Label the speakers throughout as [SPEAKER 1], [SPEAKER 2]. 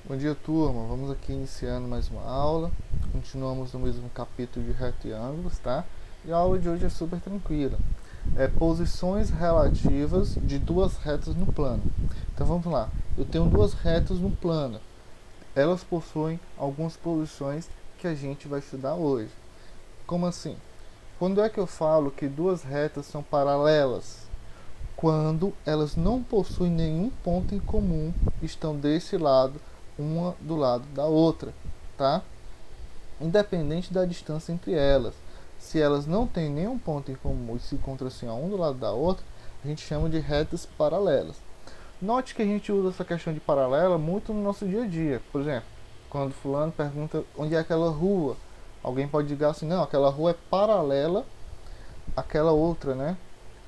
[SPEAKER 1] Bom dia, turma. Vamos aqui iniciando mais uma aula. Continuamos no mesmo capítulo de reto e ângulos, tá? E a aula de hoje é super tranquila. Posições relativas de duas retas no plano. Então vamos lá. Eu tenho duas retas no plano. Elas possuem algumas posições que a gente vai estudar hoje. Como assim? Quando é que eu falo que duas retas são paralelas? Quando elas não possuem nenhum ponto em comum, estão desse lado, uma do lado da outra, tá? Independente da distância entre elas. Se elas não têm nenhum ponto em comum e se encontram assim, um do lado da outra, a gente chama de retas paralelas. Note que a gente usa essa questão de paralela muito no nosso dia a dia. Por exemplo, quando fulano pergunta onde é aquela rua, alguém pode dizer assim, não, aquela rua é paralela àquela outra, né?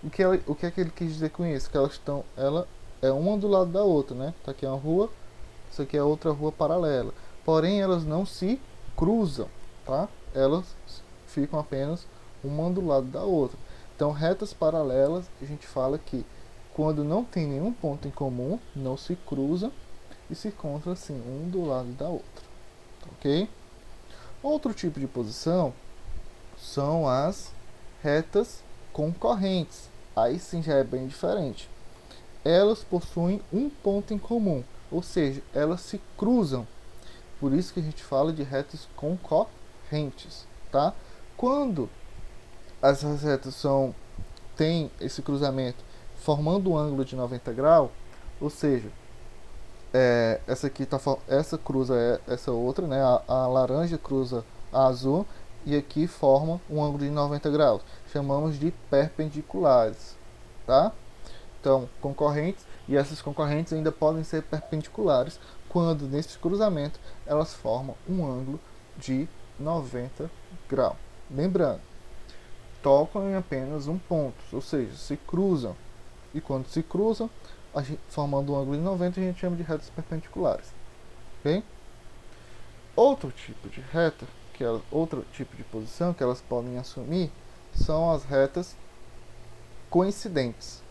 [SPEAKER 1] O que é que ele quis dizer com isso? Que ela é uma do lado da outra, né? Tá aqui uma rua, isso aqui é outra rua paralela. Porém, elas não se cruzam, tá? Elas ficam apenas uma do lado da outra. Então, retas paralelas, a gente fala que quando não tem nenhum ponto em comum, não se cruzam e se encontram assim, um do lado da outra, ok? Outro tipo de posição são as retas concorrentes. Aí sim já é bem diferente. Elas possuem um ponto em comum, ou seja, elas se cruzam. Por isso que a gente fala de retas concorrentes, tá? Quando as retas têm esse cruzamento formando um ângulo de 90 graus, ou seja, essa aqui essa cruza essa outra, né? A laranja cruza a azul e aqui forma um ângulo de 90 graus. Chamamos de perpendiculares, tá? Então, concorrentes, e essas concorrentes ainda podem ser perpendiculares quando nesse cruzamento elas formam um ângulo de 90 graus. Lembrando, tocam em apenas um ponto, ou seja, se cruzam. E quando se cruzam, formando um ângulo de 90, a gente chama de retas perpendiculares. Ok? Outro tipo de reta, outro tipo de posição que elas podem assumir, são as retas coincidentes,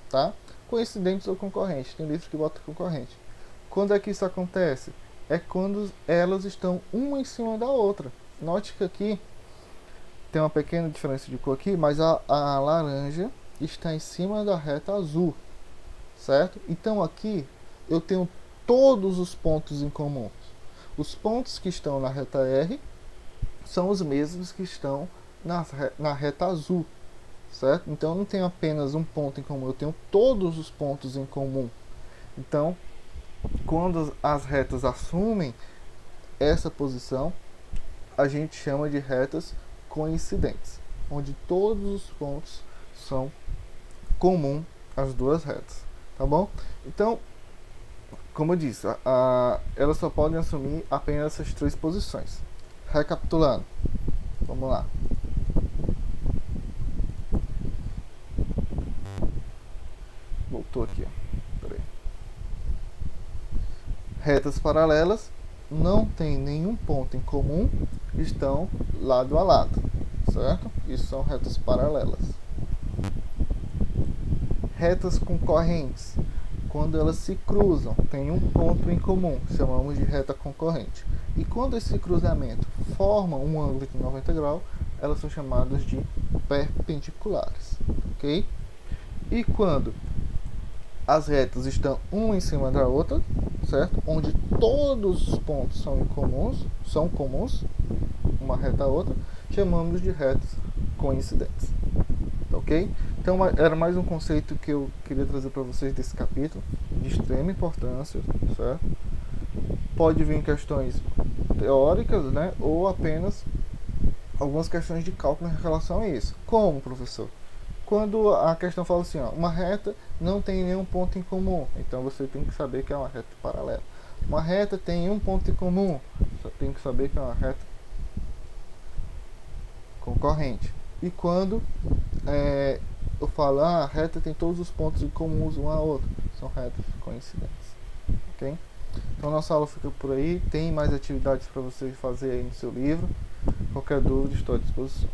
[SPEAKER 1] tá? Coincidentes ou concorrentes, tem livros que botam concorrente. Quando é que isso acontece? É quando elas estão uma em cima da outra. Note que aqui tem uma pequena diferença de cor aqui, mas a laranja está em cima da reta azul, certo? Então aqui eu tenho todos os pontos em comum. Os pontos que estão na reta R são os mesmos que estão na reta azul, certo? Então eu não tenho apenas um ponto em comum, eu tenho todos os pontos em comum. Então, quando as retas assumem essa posição, a gente chama de retas coincidentes, onde todos os pontos são comuns às duas retas, tá bom? Então, como eu disse, elas só podem assumir apenas essas três posições. Recapitulando, vamos lá. Voltou aqui, peraí. Retas paralelas não tem nenhum ponto em comum, estão lado a lado, certo? Isso são retas paralelas. Retas concorrentes, quando elas se cruzam, tem um ponto em comum, chamamos de reta concorrente. E quando esse cruzamento forma um ângulo de 90 graus, elas são chamadas de perpendiculares, ok? E quando as retas estão uma em cima da outra, certo? Onde todos os pontos são comuns, uma reta a outra, chamamos de retas coincidentes, ok? Então era mais um conceito que eu queria trazer para vocês desse capítulo, de extrema importância, certo? Pode vir questões teóricas, né? Ou apenas algumas questões de cálculo em relação a isso. Como, professor? Quando a questão fala assim, ó, uma reta não tem nenhum ponto em comum, então você tem que saber que é uma reta paralela. Uma reta tem um ponto em comum, você tem que saber que é uma reta concorrente. E quando eu falo, a reta tem todos os pontos em comum uma a outra, são retas coincidentes, ok? Então nossa aula fica por aí, tem mais atividades para vocês fazerem aí no seu livro. Qualquer dúvida, estou à disposição.